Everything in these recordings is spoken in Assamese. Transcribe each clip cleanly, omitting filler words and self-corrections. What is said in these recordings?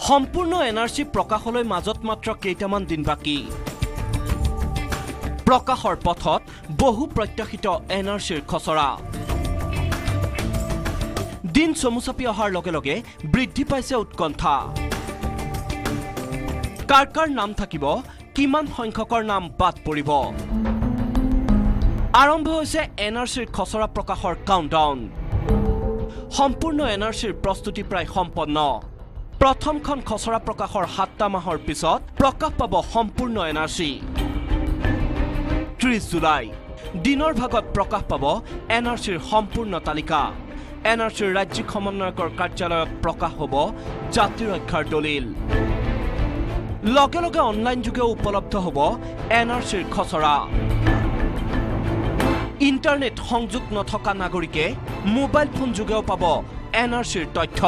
সম্পূৰ্ণ এনআৰচি প্ৰকাশলৈ মাজত মাত্ৰ কেইটামান দিন বাকী প্ৰকাশৰ পথত বহু প্ৰত্যাশিত এনআৰচিৰ খচৰা দিন চমুচাপি অহাৰ লগে লগে বৃদ্ধি পাইছে উৎকণ্ঠা কাৰ কাৰ নাম থাকিব কিমান সংখ্যকৰ নাম বাদ পৰিব আৰম্ভ হৈছে এনআৰচিৰ খচৰা প্ৰকাশৰ কাউণ্টডাউন সম্পূৰ্ণ এনআৰচিৰ প্ৰস্তুতি প্ৰায় সম্পন্ন প্ৰথমখন খচৰা প্ৰকাশৰ 7টা মাহৰ পিছত প্ৰকাশ পাব সম্পূৰ্ণ এনআৰচি 30 জুলাই দিনৰ ভাগত প্ৰকাশ পাব এনআৰচিৰ সম্পূৰ্ণ তালিকা এনআৰচিৰ ৰাজ্যিক সমন্বয়কৰ কাৰ্যালয়ত প্ৰকাশ হ'ব জাতি ৰক্ষাৰ দলিল লগে লগে অনলাইন যোগে উপলব্ধ হ'ব এনআৰচিৰ খচৰা ইন্টাৰনেট সংযোগ নথকা নাগৰিকে মোবাইল ফোন যোগেও পাব এনআৰচিৰ তথ্য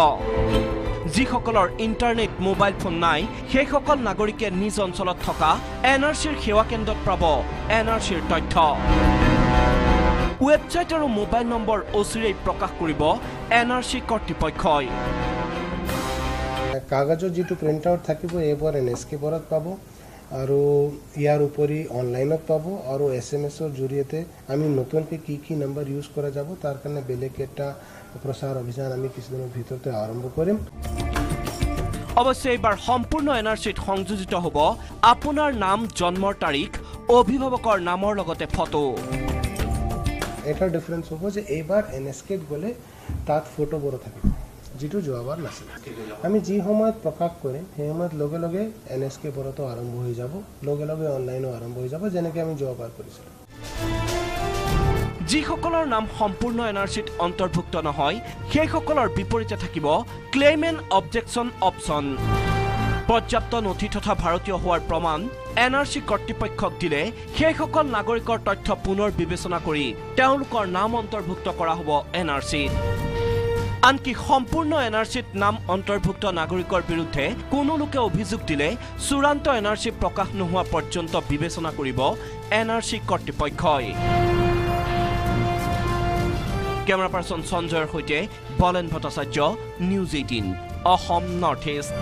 যিসকলৰ ইন্টাৰনেট মোবাইল ফোন নাই সেইসকল নাগৰিকে নিজ অঞ্চলত থকা এনআৰচিৰ সেৱা কেন্দ্ৰত পাব এনআৰচিৰ তথ্য ৱেবছাইট আৰু মোবাইল নম্বৰ অচিৰেই প্ৰকাশ কৰিব এনআৰচি কৰ্তৃপক্ষই কাগজৰ যেটো প্ৰিন্ট আউট থাকিব এবাৰ এনএসকে পৰত পাব আৰু ইয়াৰ উপৰি অনলাইনত পাব আৰু এসএমএছৰ জৰিয়তে আমি নতুনকৈ কি নম্বৰ ইউজ কৰা যাব তাৰ কাৰণে বেলেগ এটা প্ৰচাৰ অভিযান আমি কিছুদিনৰ ভিতৰতে আৰম্ভ কৰিম অৱশ্যে এইবাৰ সম্পূৰ্ণ এনআৰচিত সংযোজিত হ'ব আপোনাৰ নাম জন্মৰ তাৰিখ অভিভাৱকৰ নামৰ লগতে ফটো এটা ডিফাৰেন্স হ'ব যে এইবাৰ এনএসকে গলে তাত ফটোবোৰ থাকিব যেটো যোৱাবাৰ নাছিল আমি যি সময়ত প্ৰকাশ কৰিম সেই সময়ত লগে লগে এনএসকে পৰতো আৰম্ভ হৈ যাব লগে লগে অনলাইনো আৰম্ভ হৈ যাব যেনেকৈ আমি যোৱাবাৰ কৰিছিলো যিসকলৰ নাম সম্পূৰ্ণ এনআৰচিত অন্তৰ্ভুক্ত নহয় সেইসকলৰ বিপৰীতে থাকিব ক্লেইম এণ্ড অবজেকশ্যন অপশ্যন পৰ্যাপ্ত নথি তথা ভাৰতীয় হোৱাৰ প্ৰমাণ এনআৰচি কৰ্তৃপক্ষক দিলে সেইসকল নাগৰিকৰ তথ্য পুনৰ বিবেচনা কৰি তেওঁলোকৰ নাম অন্তৰ্ভুক্ত কৰা হ'ব এনআৰচিত আনকি সম্পূৰ্ণ এনআৰচিত নাম অন্তৰ্ভুক্ত নাগৰিকৰ বিৰুদ্ধে কোনো লোকে অভিযোগ দিলে চূড়ান্ত এনআৰচি প্ৰকাশ নোহোৱা পৰ্যন্ত বিবেচনা কৰিব এনআৰচি কৰ্তৃপক্ষই কেমেৰা পাৰ্চন সঞ্জয়ৰ সৈতে বলেন Bhattacharya news 18 Assam north east